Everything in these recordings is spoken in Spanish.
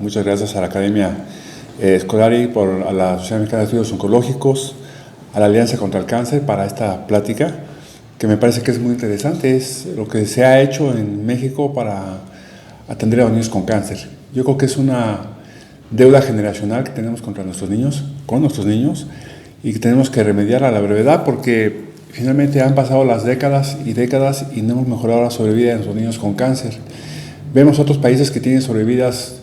muchas gracias a la Academia Scolari, a la Sociedad Mexicana de Estudios Oncológicos, a la Alianza contra el Cáncer para esta plática, que me parece que es muy interesante. Es lo que se ha hecho en México para atender a los niños con cáncer. Yo creo que es una deuda generacional que tenemos contra nuestros niños, con nuestros niños, y que tenemos que remediar a la brevedad, porque finalmente han pasado las décadas y décadas y no hemos mejorado la sobrevida de nuestros niños con cáncer. Vemos otros países que tienen sobrevidas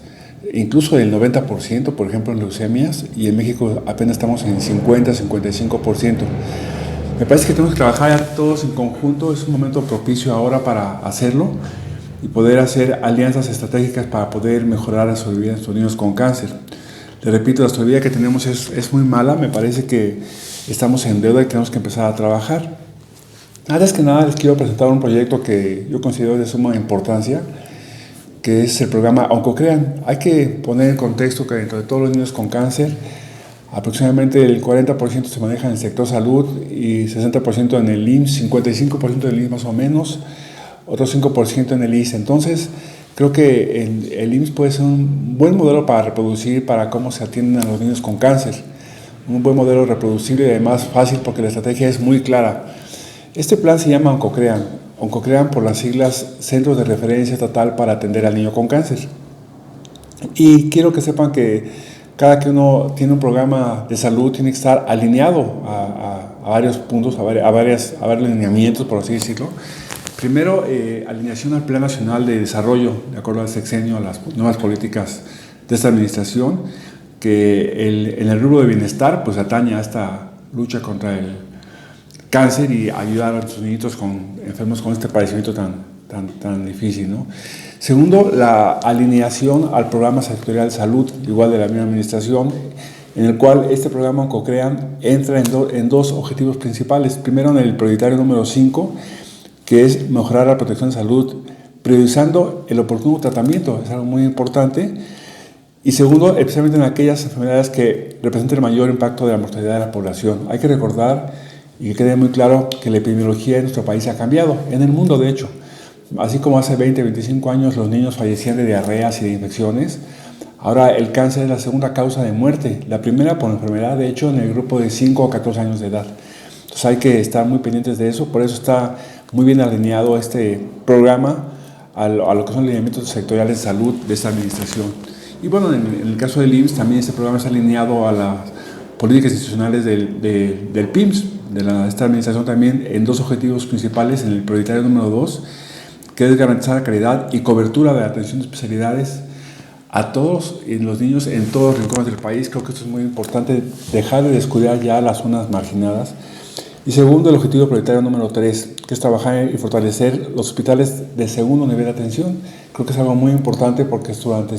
incluso del 90%, por ejemplo en leucemias, y en México apenas estamos en 50-55%. Me parece que tenemos que trabajar todos en conjunto. Es un momento propicio ahora para hacerlo y poder hacer alianzas estratégicas para poder mejorar la sobrevida de nuestros niños con cáncer. Les repito, la sobrevida que tenemos es muy mala. Me parece que estamos en deuda y tenemos que empezar a trabajar. Antes que nada les quiero presentar un proyecto que yo considero de suma importancia, que es el programa OncoCrean. Hay que poner en contexto que dentro de todos los niños con cáncer, aproximadamente el 40% se maneja en el sector salud y 60% en el IMSS, 55% en el IMSS más o menos, otro 5% en el ISSSTE. Entonces, creo que el IMSS puede ser un buen modelo para reproducir, para cómo se atienden a los niños con cáncer. Un buen modelo reproducible y además fácil, porque la estrategia es muy clara. Este plan se llama OncoCrean. OncoCrean por las siglas Centros de Referencia Estatal para Atender al Niño con Cáncer. Y quiero que sepan que cada que uno tiene un programa de salud tiene que estar alineado a varios puntos, a varios lineamientos, por así decirlo. Primero, alineación al Plan Nacional de Desarrollo, de acuerdo al sexenio, a las nuevas políticas de esta administración, que en el rubro de bienestar pues atañe a esta lucha contra el cáncer y ayudar a nuestros niñitos enfermos con este padecimiento tan difícil, ¿no? Segundo, la alineación al programa sectorial de salud, igual de la misma administración, en el cual este programa OncoCrean entra en dos objetivos principales. Primero, en el prioritario número 5, que es mejorar la protección de salud, priorizando el oportuno tratamiento, es algo muy importante. Y segundo, especialmente en aquellas enfermedades que representan el mayor impacto de la mortalidad de la población. Hay que recordar y que quede muy claro que la epidemiología en nuestro país ha cambiado, en el mundo de hecho. Así como hace 20, 25 años los niños fallecían de diarreas y de infecciones, ahora el cáncer es la segunda causa de muerte, la primera por enfermedad, de hecho, en el grupo de 5 a 14 años de edad. Entonces hay que estar muy pendientes de eso, por eso está muy bien alineado este programa a lo que son lineamientos sectoriales de salud de esta administración. Y bueno, en el caso del IMSS también este programa está alineado a las políticas institucionales del PIMS, de esta administración también, en dos objetivos principales, en el prioritario número 2, que es garantizar la calidad y cobertura de la atención de especialidades a todos los niños en todos los rincones del país. Creo que esto es muy importante, dejar de descuidar ya las zonas marginadas. Y segundo, el objetivo prioritario número 3, que es trabajar y fortalecer los hospitales de segundo nivel de atención. Creo que es algo muy importante porque durante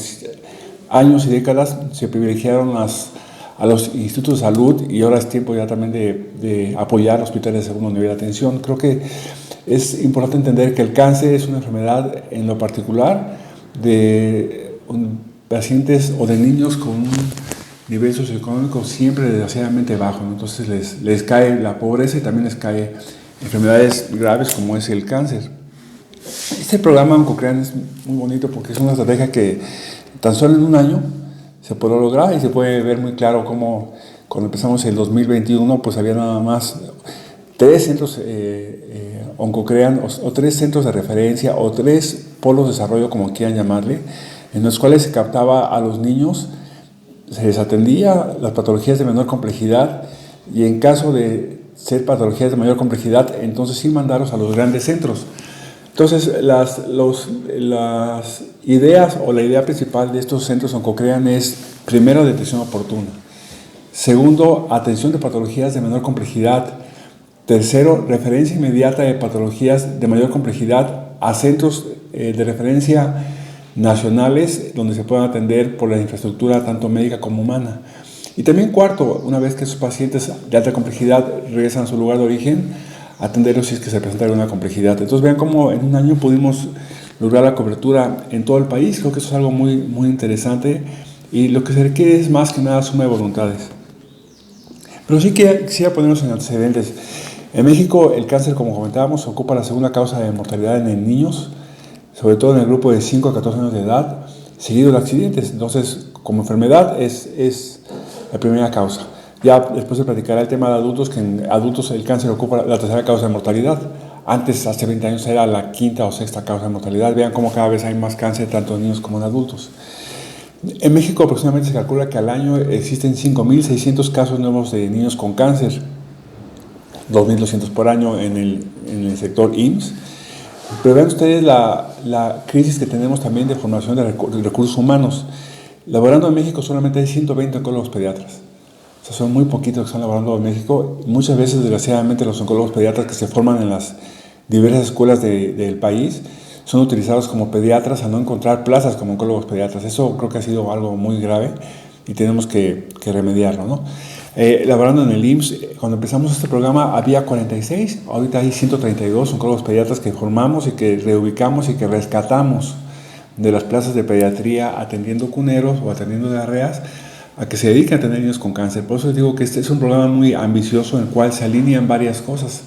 años y décadas se privilegiaron a los institutos de salud y ahora es tiempo ya también de apoyar hospitales de segundo nivel de atención. Creo que es importante entender que el cáncer es una enfermedad en lo particular de pacientes o de niños con un nivel socioeconómico siempre desgraciadamente bajo, ¿no? Entonces les cae la pobreza y también les cae enfermedades graves como es el cáncer. Este programa OncoCrean es muy bonito porque es una estrategia que tan solo en un año se puede lograr y se puede ver muy claro cómo cuando empezamos el 2021 pues había nada más 3 centros OncoCrean o 3 centros de referencia o 3 polos de desarrollo, como quieran llamarle, en los cuales se captaba a los niños, se les atendía las patologías de menor complejidad y en caso de ser patologías de mayor complejidad, entonces sí mandarlos a los grandes centros. Entonces, las ideas o la idea principal de estos centros OncoCrean es, primero, detección oportuna. Segundo, atención de patologías de menor complejidad. Tercero, referencia inmediata de patologías de mayor complejidad a centros de referencia nacionales donde se puedan atender por la infraestructura tanto médica como humana. Y también cuarto, una vez que esos pacientes de alta complejidad regresan a su lugar de origen, atenderlos si es que se presenta alguna complejidad. Entonces vean cómo en un año pudimos lograr la cobertura en todo el país. Creo que eso es algo muy, muy interesante y lo que se requiere es más que nada suma de voluntades. Pero sí que quisiera ponernos en antecedentes. En México el cáncer, como comentábamos, ocupa la segunda causa de mortalidad en niños, sobre todo en el grupo de 5 a 14 años de edad, seguido de accidentes. Entonces, como enfermedad es la primera causa. Ya después se platicará el tema de adultos, que en adultos el cáncer ocupa la tercera causa de mortalidad. Antes, hace 20 años, era la quinta o sexta causa de mortalidad. Vean cómo cada vez hay más cáncer, tanto en niños como en adultos. En México aproximadamente se calcula que al año existen 5.600 casos nuevos de niños con cáncer, 2.200 por año en el sector IMSS. Pero vean ustedes la crisis que tenemos también de formación de recursos humanos. Laborando en México solamente hay 120 oncólogos pediatras. O sea, son muy poquitos que están laborando en México. Muchas veces, desgraciadamente, los oncólogos pediatras que se forman en las diversas escuelas del país son utilizados como pediatras a no encontrar plazas como oncólogos pediatras. Eso creo que ha sido algo muy grave y tenemos que remediarlo, ¿no? Laborando en el IMSS, cuando empezamos este programa había 46, ahorita hay 132 oncólogos pediatras que formamos y que reubicamos y que rescatamos de las plazas de pediatría atendiendo cuneros o atendiendo diarreas a que se dediquen a tener niños con cáncer. Por eso les digo que este es un programa muy ambicioso en el cual se alinean varias cosas: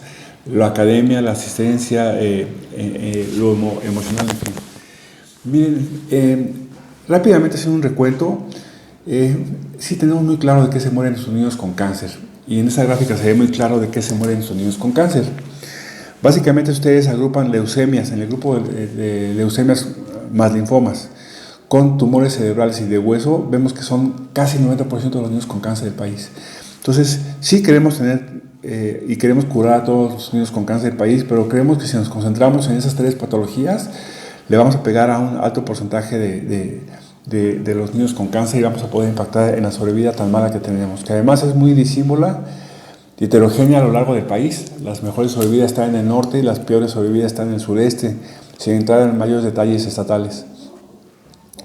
la academia, la asistencia, lo emocional, en fin. Miren, rápidamente haciendo un recuento, sí tenemos muy claro de qué se mueren nuestros niños con cáncer, y en esta gráfica se ve muy claro de qué se mueren nuestros niños con cáncer. Básicamente ustedes agrupan leucemias en el grupo de leucemias más linfomas con tumores cerebrales y de hueso. Vemos que son casi 90% de los niños con cáncer del país. Entonces, sí queremos tener y queremos curar a todos los niños con cáncer del país, pero creemos que si nos concentramos en esas tres patologías, le vamos a pegar a un alto porcentaje de los niños con cáncer y vamos a poder impactar en la sobrevida tan mala que tenemos, que además es muy disímbola y heterogénea a lo largo del país. Las mejores sobrevividas están en el norte y las peores sobrevividas están en el sureste, sin entrar en mayores detalles estatales.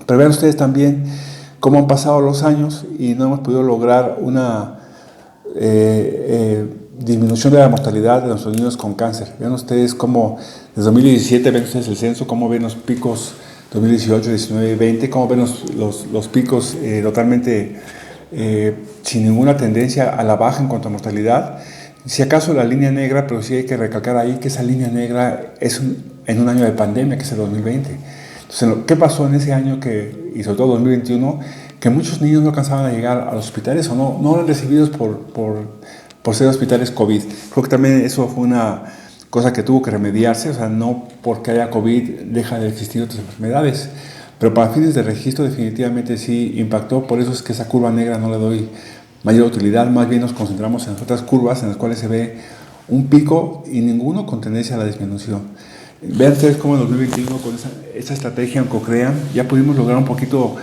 Pero vean ustedes también cómo han pasado los años y no hemos podido lograr una disminución de la mortalidad de nuestros niños con cáncer. Vean ustedes cómo desde 2017, ven ustedes el censo, cómo ven los picos 2018, 19 y 20, cómo ven los picos totalmente sin ninguna tendencia a la baja en cuanto a mortalidad. Si acaso la línea negra, pero sí hay que recalcar ahí que esa línea negra es en un año de pandemia, que es el 2020. Entonces, ¿qué pasó en ese año y sobre todo 2021? Que muchos niños no alcanzaban a llegar a los hospitales o no eran recibidos por ser hospitales COVID. Creo que también eso fue una cosa que tuvo que remediarse. O sea, no porque haya COVID deja de existir otras enfermedades, pero para fines de registro definitivamente sí impactó. Por eso es que esa curva negra no le doy mayor utilidad. Más bien nos concentramos en las otras curvas en las cuales se ve un pico y ninguno con tendencia a la disminución. Vean ustedes cómo en 2021 con esa estrategia en CoCrean ya pudimos lograr un poquito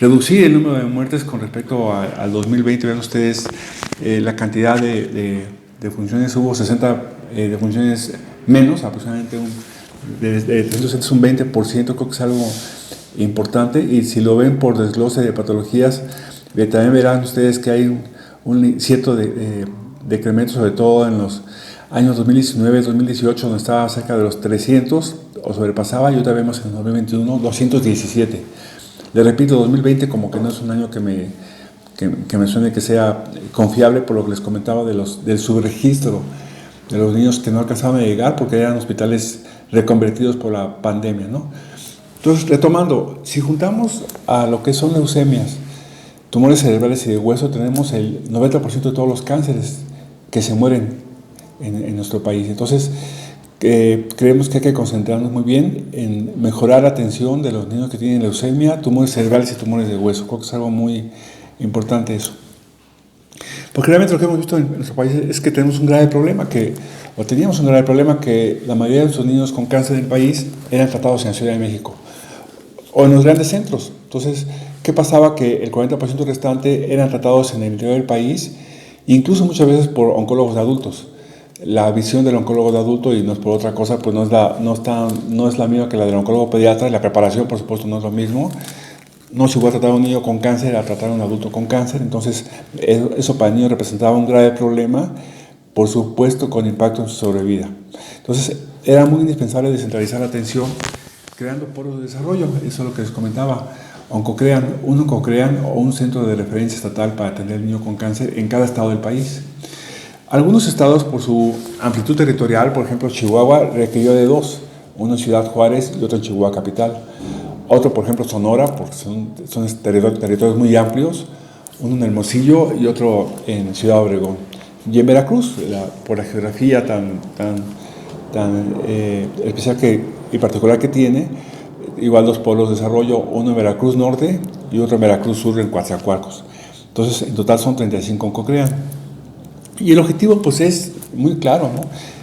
reducir el número de muertes con respecto al 2020. Vean ustedes la cantidad de funciones, hubo 60 defunciones menos, aproximadamente de 300 es un 20%, creo que es algo importante. Y si lo ven por desglose de patologías, también verán ustedes que hay un cierto decremento, sobre todo en los años 2019, 2018, donde estaba cerca de los 300 o sobrepasaba, y ahorita vemos en 2021 217. Le repito, 2020 como que no es un año que me suene que sea confiable, por lo que les comentaba del subregistro de los niños que no alcanzaban a llegar porque eran hospitales reconvertidos por la pandemia, ¿no? Entonces, retomando, si juntamos a lo que son leucemias, tumores cerebrales y de hueso, tenemos el 90% de todos los cánceres que se mueren en nuestro país. Entonces, creemos que hay que concentrarnos muy bien en mejorar la atención de los niños que tienen leucemia, tumores cerebrales y tumores de hueso. Creo que es algo muy importante eso. Porque realmente lo que hemos visto en nuestro país es que teníamos un grave problema, que la mayoría de nuestros niños con cáncer del país eran tratados en la Ciudad de México o en los grandes centros. Entonces, ¿qué pasaba? Que el 40% restante eran tratados en el interior del país, incluso muchas veces por oncólogos de adultos. La visión del oncólogo de adulto, y no es por otra cosa, pues no es la misma que la del oncólogo pediatra, y la preparación, por supuesto, no es lo mismo. No es igual tratar a un niño con cáncer a tratar a un adulto con cáncer. Entonces, eso para el niño representaba un grave problema, por supuesto, con impacto en su sobrevida. Entonces, era muy indispensable descentralizar la atención, creando poros de desarrollo. Eso es lo que les comentaba. Un CoCrean o un centro de referencia estatal para atender al niño con cáncer en cada estado del país. Algunos estados, por su amplitud territorial, por ejemplo, Chihuahua requirió de dos, uno en Ciudad Juárez y otro en Chihuahua capital. Otro, por ejemplo, Sonora, porque son territorios muy amplios, uno en Hermosillo y otro en Ciudad Obregón. Y en Veracruz, por la geografía tan especial y particular que tiene, igual dos polos de desarrollo, uno en Veracruz Norte y otro en Veracruz Sur, en Coatzacoalcos. Entonces, en total son 35 en Cocrean. Y el objetivo, pues, es muy claro, ¿no?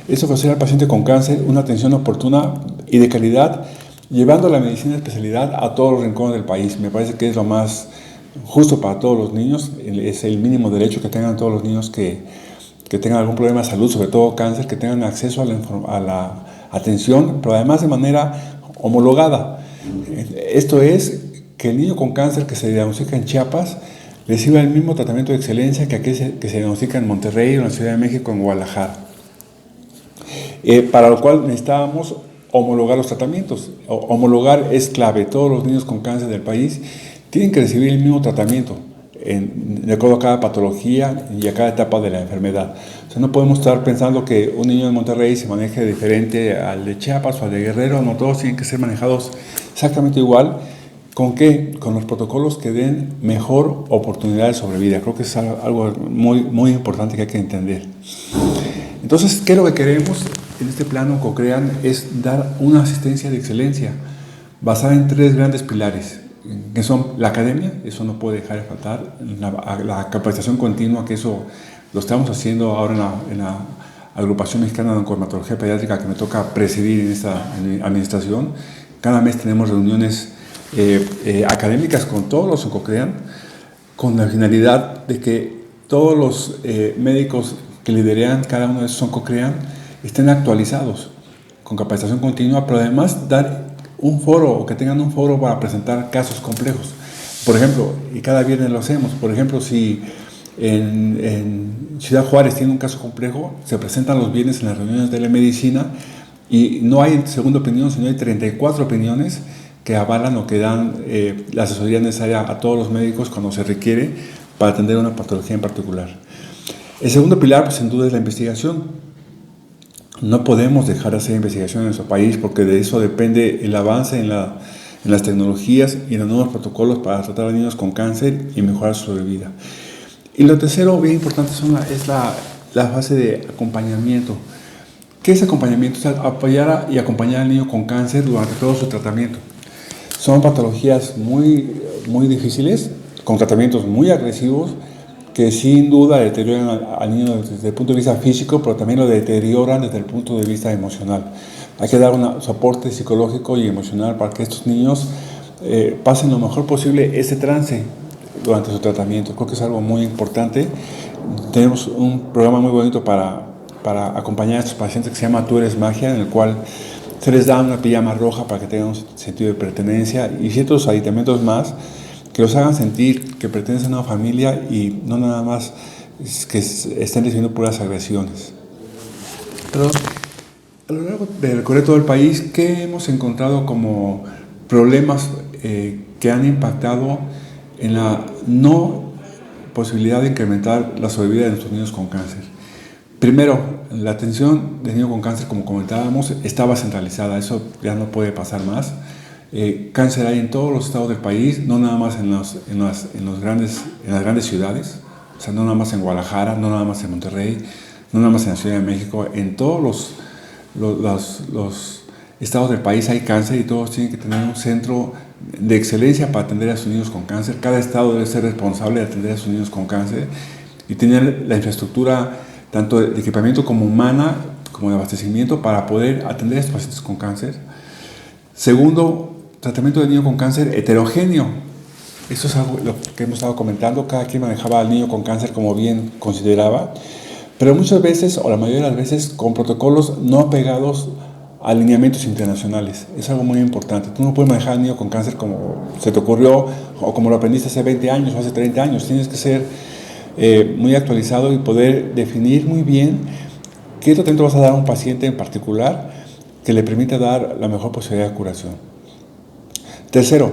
Es ofrecer al paciente con cáncer una atención oportuna y de calidad, llevando la medicina de especialidad a todos los rincones del país. Me parece que es lo más justo para todos los niños, es el mínimo derecho que tengan todos los niños que tengan algún problema de salud, sobre todo cáncer, que tengan acceso a la atención, pero además de manera homologada. Esto es que el niño con cáncer que se diagnostica en Chiapas reciba el mismo tratamiento de excelencia que aquel que se diagnostica en Monterrey, o en la Ciudad de México, en Guadalajara. Para lo cual necesitábamos homologar los tratamientos. Homologar es clave. Todos los niños con cáncer del país tienen que recibir el mismo tratamiento de acuerdo a cada patología y a cada etapa de la enfermedad. O sea, no podemos estar pensando que un niño en Monterrey se maneje diferente al de Chiapas o al de Guerrero. No, todos tienen que ser manejados exactamente igual. ¿Con qué? Con los protocolos que den mejor oportunidad de sobrevida. Creo que es algo muy, muy importante que hay que entender. Entonces, ¿qué es lo que queremos en este plano Cocrean? Es dar una asistencia de excelencia basada en 3 grandes pilares, que son la academia, eso no puede dejar de faltar, la capacitación continua, que eso lo estamos haciendo ahora en la Agrupación Mexicana de Oncohematología Pediátrica, que me toca presidir en esta administración. Cada mes tenemos reuniones académicas con todos los Cocrean, con la finalidad de que todos los médicos que lideran cada uno de esos Cocrean estén actualizados, con capacitación continua, pero además dar un foro, o que tengan un foro para presentar casos complejos. Por ejemplo, y cada viernes lo hacemos, por ejemplo, si en Ciudad Juárez tiene un caso complejo, se presentan los viernes en las reuniones de la medicina, y no hay segunda opinión, sino hay 34 opiniones que avalan o que dan la asesoría necesaria a todos los médicos cuando se requiere para atender una patología en particular. El segundo pilar, pues, sin duda, es la investigación. No podemos dejar de hacer investigación en nuestro país, porque de eso depende el avance en las tecnologías y en los nuevos protocolos para tratar a niños con cáncer y mejorar su sobrevida. Y lo tercero, bien importante, es la fase de acompañamiento. ¿Qué es acompañamiento? O sea, apoyar y acompañar al niño con cáncer durante todo su tratamiento. Son patologías muy, muy difíciles, con tratamientos muy agresivos, que sin duda deterioran al niño desde el punto de vista físico, pero también lo deterioran desde el punto de vista emocional. Hay que dar un soporte psicológico y emocional para que estos niños pasen lo mejor posible ese trance durante su tratamiento. Creo que es algo muy importante. Tenemos un programa muy bonito para acompañar a estos pacientes que se llama Tú Eres Magia, en el cual se les da una pijama roja para que tengan un sentido de pertenencia y ciertos aditamentos más que los hagan sentir que pertenecen a una familia y no nada más que estén recibiendo puras agresiones. Pero a lo largo de recorrer todo el país, ¿qué hemos encontrado como problemas que han impactado en la no posibilidad de incrementar la sobrevida de nuestros niños con cáncer? Primero, la atención del niño con cáncer, como comentábamos, estaba centralizada. Eso ya no puede pasar más. Cáncer hay en todos los estados del país, no nada más en las grandes ciudades, o sea, no nada más en Guadalajara, no nada más en Monterrey, no nada más en la Ciudad de México. En todos los estados del país hay cáncer, y todos tienen que tener un centro de excelencia para atender a sus niños con cáncer. Cada estado debe ser responsable de atender a sus niños con cáncer y tener la infraestructura tanto de equipamiento como humana, como de abastecimiento, para poder atender a estos pacientes con cáncer. Segundo, tratamiento del niño con cáncer heterogéneo. Eso es algo lo que hemos estado comentando. Cada quien manejaba al niño con cáncer como bien consideraba, pero muchas veces, o la mayoría de las veces, con protocolos no apegados a alineamientos internacionales. Es algo muy importante. Tú no puedes manejar al niño con cáncer como se te ocurrió o como lo aprendiste hace 20 años o hace 30 años. Tienes que ser muy actualizado y poder definir muy bien qué tratamiento vas a dar a un paciente en particular que le permita dar la mejor posibilidad de curación. Tercero,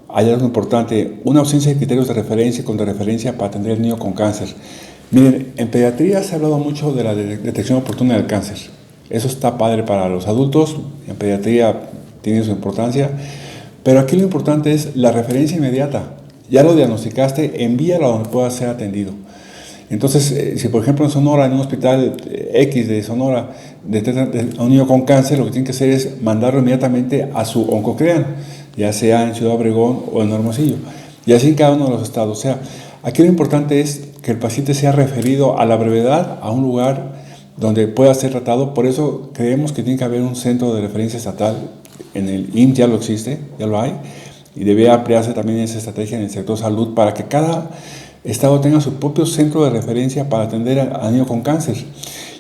hay algo importante, una ausencia de criterios de referencia y contrarreferencia para atender al niño con cáncer. Miren, en pediatría se ha hablado mucho de la detección oportuna del cáncer. Eso está padre para los adultos, en pediatría tiene su importancia, Pero aquí lo importante es la referencia inmediata. Ya lo diagnosticaste, envíalo a donde pueda ser atendido. Entonces, si por ejemplo en Sonora, en un hospital X de Sonora, a un niño con cáncer, lo que tienen que hacer es mandarlo inmediatamente a su Oncocrean, ya sea en Ciudad Obregón o en Hermosillo, y así en cada uno de los estados. O sea, aquí lo importante es que el paciente sea referido a la brevedad a un lugar donde pueda ser tratado. Por eso creemos que tiene que haber un centro de referencia estatal. En el IMSS ya lo existe, ya lo hay, y debe ampliarse también esa estrategia en el sector salud para que cada estado tenga su propio centro de referencia para atender a niños con cáncer.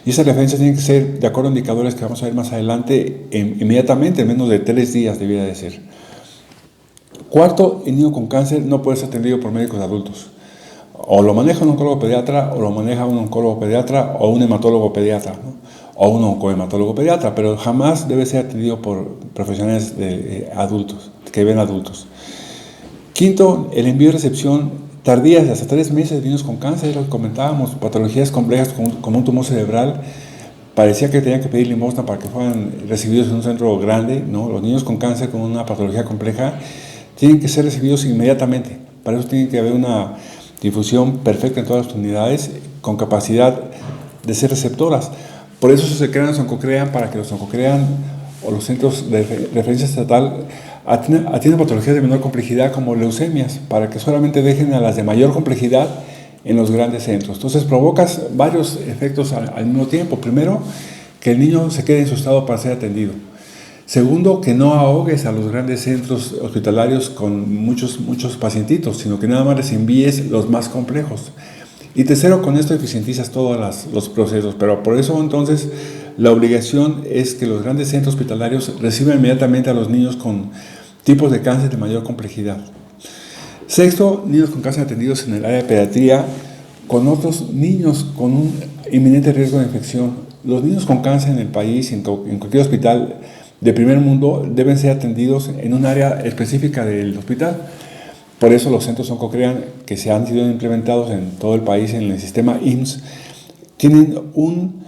Y esa referencia tiene que ser de acuerdo a indicadores que vamos a ver más adelante, inmediatamente, en menos de 3 días debería de ser. Cuarto, el niño con cáncer no puede ser atendido por médicos adultos. O lo maneja un oncólogo pediatra, o lo maneja un oncólogo pediatra, o un hematólogo pediatra, ¿no? O un oncohematólogo pediatra, pero jamás debe ser atendido por profesionales adultos, que ven adultos. Quinto, el envío y recepción tardías de hasta 3 meses de niños con cáncer, lo que comentábamos, patologías complejas como un tumor cerebral. Parecía que tenían que pedir limosna para que fueran recibidos en un centro grande, ¿no? Los niños con cáncer con una patología compleja tienen que ser recibidos inmediatamente. Para eso tiene que haber una difusión perfecta en todas las unidades con capacidad de ser receptoras. Por eso se crean los Oncocrean, para que los Oncocrean o los centros de referencia estatal atienden patologías de menor complejidad como leucemias, para que solamente dejen a las de mayor complejidad en los grandes centros. Entonces provocas varios efectos al mismo tiempo. Primero, que el niño se quede en su estado para ser atendido. Segundo, que no ahogues a los grandes centros hospitalarios con muchos pacientitos, sino que nada más les envíes los más complejos. Y tercero, con esto eficientizas todos los procesos. Pero por eso entonces la obligación es que los grandes centros hospitalarios reciban inmediatamente a los niños con tipos de cáncer de mayor complejidad. Sexto, niños con cáncer atendidos en el área de pediatría con otros niños con un inminente riesgo de infección. Los niños con cáncer en el país, en cualquier hospital de primer mundo, deben ser atendidos en un área específica del hospital. Por eso los centros Oncocrean, que se han sido implementados en todo el país en el sistema IMSS, tienen un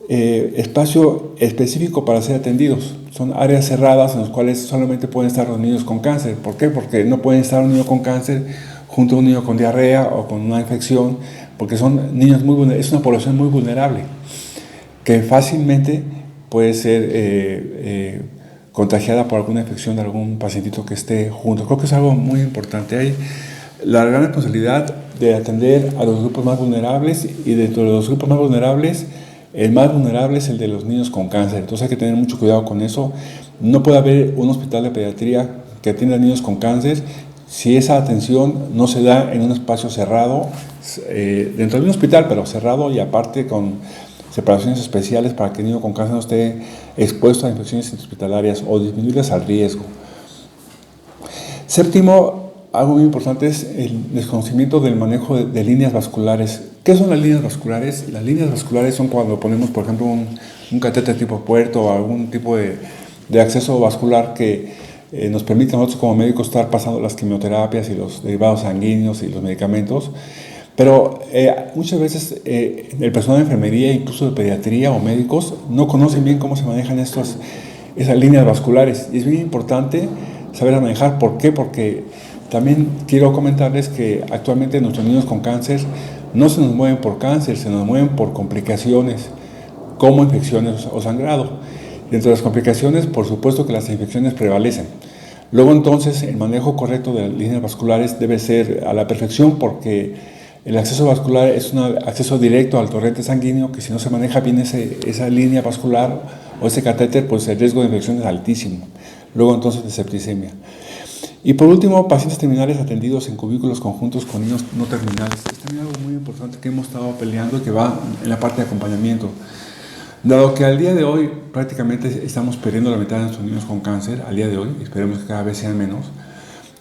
espacio específico para ser atendidos. Son áreas cerradas en las cuales solamente pueden estar los niños con cáncer. ¿Por qué? Porque no pueden estar un niño con cáncer junto a un niño con diarrea o con una infección, porque son niños es una población muy vulnerable, que fácilmente puede ser contagiada por alguna infección de algún pacientito que esté junto. Creo que es algo muy importante. Hay la gran responsabilidad de atender a los grupos más vulnerables, y dentro de los grupos más vulnerables, el más vulnerable es el de los niños con cáncer. Entonces hay que tener mucho cuidado con eso. No puede haber un hospital de pediatría que atienda a niños con cáncer si esa atención no se da en un espacio cerrado, dentro de un hospital, pero cerrado y aparte con separaciones especiales para que el niño con cáncer no esté expuesto a infecciones intrahospitalarias o disminuirles al riesgo. Séptimo, algo muy importante es el desconocimiento del manejo de líneas vasculares. ¿Qué son las líneas vasculares? Las líneas vasculares son cuando ponemos, por ejemplo, un catéter tipo puerto o algún tipo de acceso vascular que nos permite a nosotros como médicos estar pasando las quimioterapias y los derivados sanguíneos y los medicamentos. Pero muchas veces el personal de enfermería, incluso de pediatría o médicos, no conocen bien cómo se manejan esas líneas vasculares. Y es bien importante saberlas manejar. ¿Por qué? Porque también quiero comentarles que actualmente nuestros niños con cáncer no se nos mueven por cáncer, se nos mueven por complicaciones como infecciones o sangrado. Dentro de las complicaciones, por supuesto que las infecciones prevalecen. Luego entonces el manejo correcto de las líneas vasculares debe ser a la perfección, porque el acceso vascular es un acceso directo al torrente sanguíneo, que si no se maneja bien esa línea vascular o ese catéter, pues el riesgo de infección es altísimo. Luego entonces de septicemia. Y por último, pacientes terminales atendidos en cubículos conjuntos con niños no terminales. Es también algo muy importante que hemos estado peleando y que va en la parte de acompañamiento. Dado que al día de hoy prácticamente estamos perdiendo la mitad de nuestros niños con cáncer, al día de hoy, esperemos que cada vez sean menos,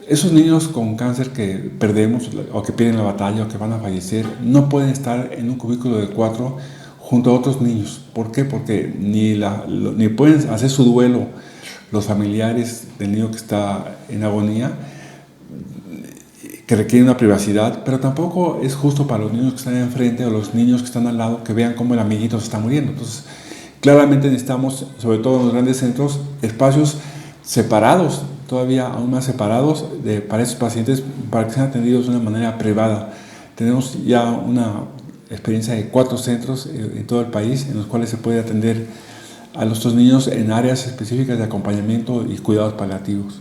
esos niños con cáncer que perdemos o que pierden la batalla o que van a fallecer no pueden estar en un cubículo de 4 junto a otros niños. ¿Por qué? Porque ni pueden hacer su duelo los familiares del niño que está en agonía, que requiere una privacidad, pero tampoco es justo para los niños que están enfrente o los niños que están al lado que vean cómo el amiguito se está muriendo. Entonces, claramente necesitamos, sobre todo en los grandes centros, espacios separados, todavía aún más separados para esos pacientes, para que sean atendidos de una manera privada. Tenemos ya una experiencia de 4 centros en todo el país en los cuales se puede atender a nuestros niños en áreas específicas de acompañamiento y cuidados paliativos.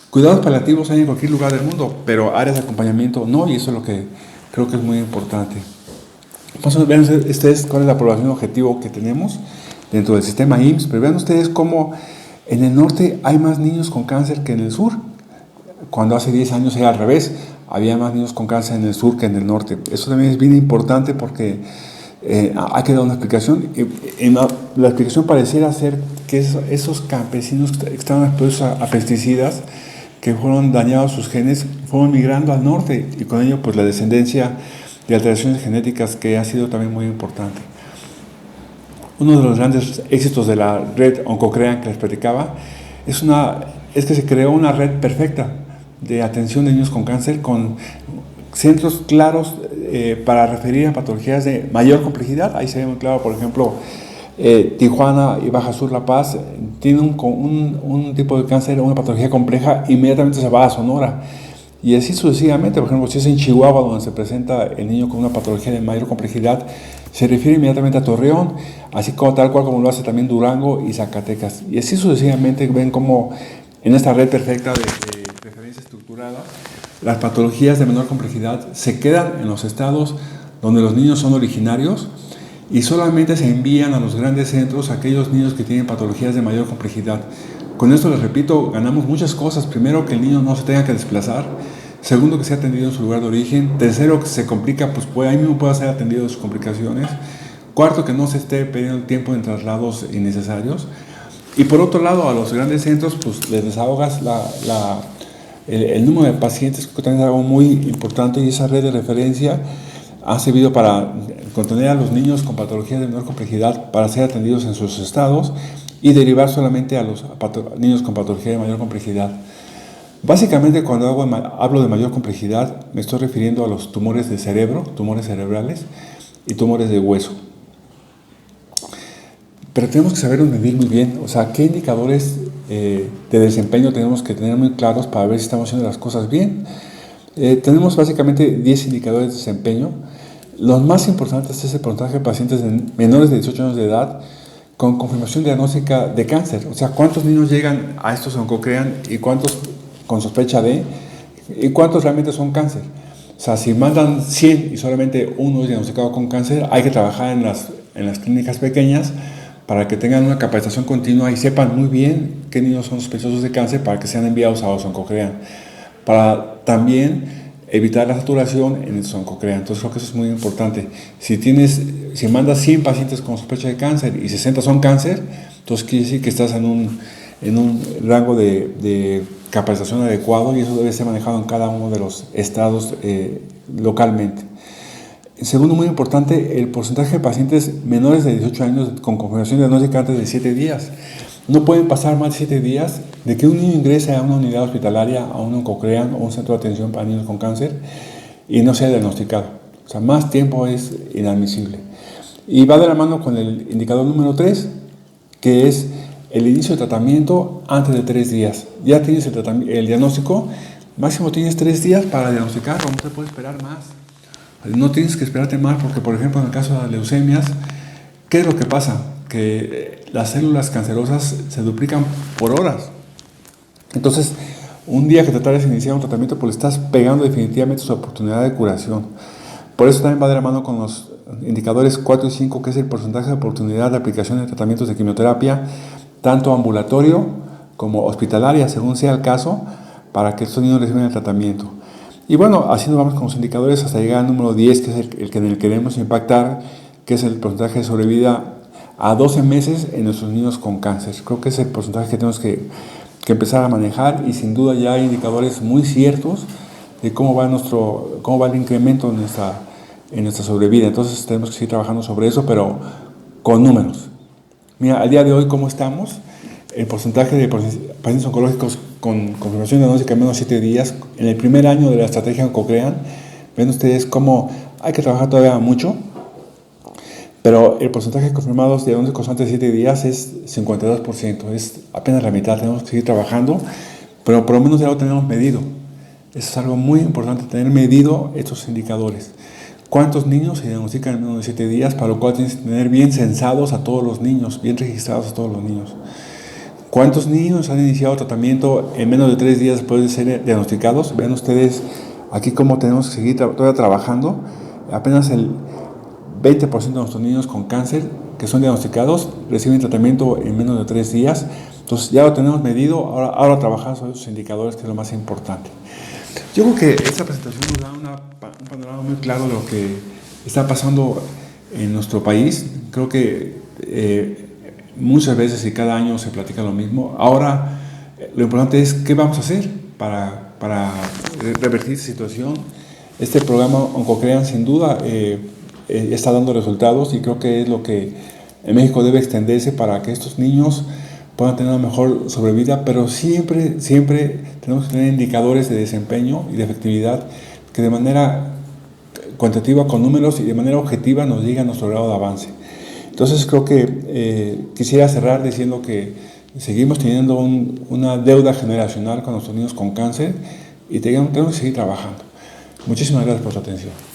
Cuidados paliativos hay en cualquier lugar del mundo, pero áreas de acompañamiento no, y eso es lo que creo que es muy importante. Entonces, vean ustedes cuál es la población objetivo que tenemos dentro del sistema IMSS, pero vean ustedes cómo en el norte hay más niños con cáncer que en el sur, cuando hace 10 años era al revés, había más niños con cáncer en el sur que en el norte. Eso también es bien importante porque hay que dar una explicación. La explicación pareciera ser que esos campesinos que estaban expuestos a pesticidas, que fueron dañados sus genes, fueron migrando al norte, y con ello pues la descendencia de alteraciones genéticas, que ha sido también muy importante. Uno de los grandes éxitos de la red Oncocrean que les platicaba es que se creó una red perfecta de atención de niños con cáncer, con centros claros para referir a patologías de mayor complejidad. Ahí se ve muy claro, por ejemplo, Tijuana y Baja Sur La Paz tienen un tipo de cáncer, una patología compleja, inmediatamente se va a Sonora. Y así sucesivamente. Por ejemplo, si es en Chihuahua donde se presenta el niño con una patología de mayor complejidad, se refiere inmediatamente a Torreón, así como tal cual como lo hace también Durango y Zacatecas. Y así sucesivamente ven cómo en esta red perfecta de referencia estructurada, las patologías de menor complejidad se quedan en los estados donde los niños son originarios, y solamente se envían a los grandes centros aquellos niños que tienen patologías de mayor complejidad. Con esto, les repito, ganamos muchas cosas. Primero, que el niño no se tenga que desplazar. Segundo, que sea atendido en su lugar de origen. Tercero, que si se complica, pues ahí mismo pueda ser atendido de sus complicaciones. Cuarto, que no se esté perdiendo tiempo en traslados innecesarios. Y por otro lado, a los grandes centros, pues les desahogas el número de pacientes, que también es algo muy importante, y esa red de referencia ha servido para contener a los niños con patologías de menor complejidad para ser atendidos en sus estados y derivar solamente a los niños con patología de mayor complejidad. Básicamente, cuando hablo de mayor complejidad, me estoy refiriendo a los tumores de cerebro, tumores cerebrales y tumores de hueso. Pero tenemos que saberlos medir muy bien, o sea, qué indicadores de desempeño tenemos que tener muy claros para ver si estamos haciendo las cosas bien. Tenemos básicamente 10 indicadores de desempeño. Los más importantes es el porcentaje de pacientes menores de 18 años de edad con confirmación diagnóstica de cáncer. O sea, cuántos niños llegan a estos Oncocrean y cuántos con sospecha de, y cuántos realmente son cáncer. O sea, si mandan 100 y solamente uno es diagnosticado con cáncer, hay que trabajar en las clínicas pequeñas para que tengan una capacitación continua y sepan muy bien qué niños son sospechosos de cáncer para que sean enviados a los Oncocrean. Para también evitar la saturación en el Oncocrean. Entonces creo que eso es muy importante. Si mandas 100 pacientes con sospecha de cáncer y 60 son cáncer, entonces quiere decir que estás en un rango de capacitación adecuado, y eso debe ser manejado en cada uno de los estados localmente. Segundo, muy importante, el porcentaje de pacientes menores de 18 años con confirmación diagnóstica antes de 7 días. No pueden pasar más de 7 días de que un niño ingrese a una unidad hospitalaria, a un Oncocrean o un centro de atención para niños con cáncer y no sea diagnosticado. O sea, más tiempo es inadmisible. Y va de la mano con el indicador número 3, que es el inicio de tratamiento antes de 3 días. Ya tienes el diagnóstico, máximo tienes 3 días para diagnosticar, no te puedes esperar más. No tienes que esperarte más porque, por ejemplo, en el caso de las leucemias, ¿qué es lo que pasa? Que las células cancerosas se duplican por horas. Entonces, un día que tratas de iniciar un tratamiento, pues le estás pegando definitivamente su oportunidad de curación. Por eso también va de la mano con los indicadores 4 y 5, que es el porcentaje de oportunidad de aplicación de tratamientos de quimioterapia, tanto ambulatorio como hospitalaria, según sea el caso, para que estos niños reciban el tratamiento. Y bueno, así nos vamos con los indicadores hasta llegar al número 10, que es el que en el que queremos impactar, que es el porcentaje de sobrevida a 12 meses en nuestros niños con cáncer. Creo que es el porcentaje que tenemos que empezar a manejar, y sin duda ya hay indicadores muy ciertos de cómo va el incremento en nuestra sobrevida. Entonces tenemos que seguir trabajando sobre eso, pero con números. Mira, al día de hoy, ¿cómo estamos? El porcentaje de pacientes oncológicos con confirmación diagnóstica en menos de 7 días, en el primer año de la estrategia Oncocrean, ven ustedes cómo hay que trabajar todavía mucho. Pero el porcentaje de confirmados diagnósticos antes de 7 días es 52%, es apenas la mitad. Tenemos que seguir trabajando, pero por lo menos ya lo tenemos medido. Eso es algo muy importante, tener medido estos indicadores. ¿Cuántos niños se diagnostican en menos de 7 días? Para lo cual tienes que tener bien censados a todos los niños, bien registrados a todos los niños. ¿Cuántos niños han iniciado tratamiento en menos de 3 días después de ser diagnosticados? Vean ustedes aquí cómo tenemos que seguir todavía trabajando. Apenas el 20% de nuestros niños con cáncer que son diagnosticados reciben tratamiento en menos de 3 días. Entonces ya lo tenemos medido, ahora trabajar sobre esos indicadores, que es lo más importante. Yo creo que esta presentación nos da un panorama muy claro de lo que está pasando en nuestro país. Creo que muchas veces y cada año se platica lo mismo. Ahora lo importante es qué vamos a hacer para revertir esta situación. Este programa Oncocrean sin duda está dando resultados, y creo que es lo que en México debe extenderse para que estos niños puedan tener una mejor sobrevida, pero siempre tenemos que tener indicadores de desempeño y de efectividad que de manera cuantitativa, con números y de manera objetiva, nos digan nuestro grado de avance. Entonces creo que quisiera cerrar diciendo que seguimos teniendo una deuda generacional con nuestros niños con cáncer y tenemos que seguir trabajando. Muchísimas gracias por su atención.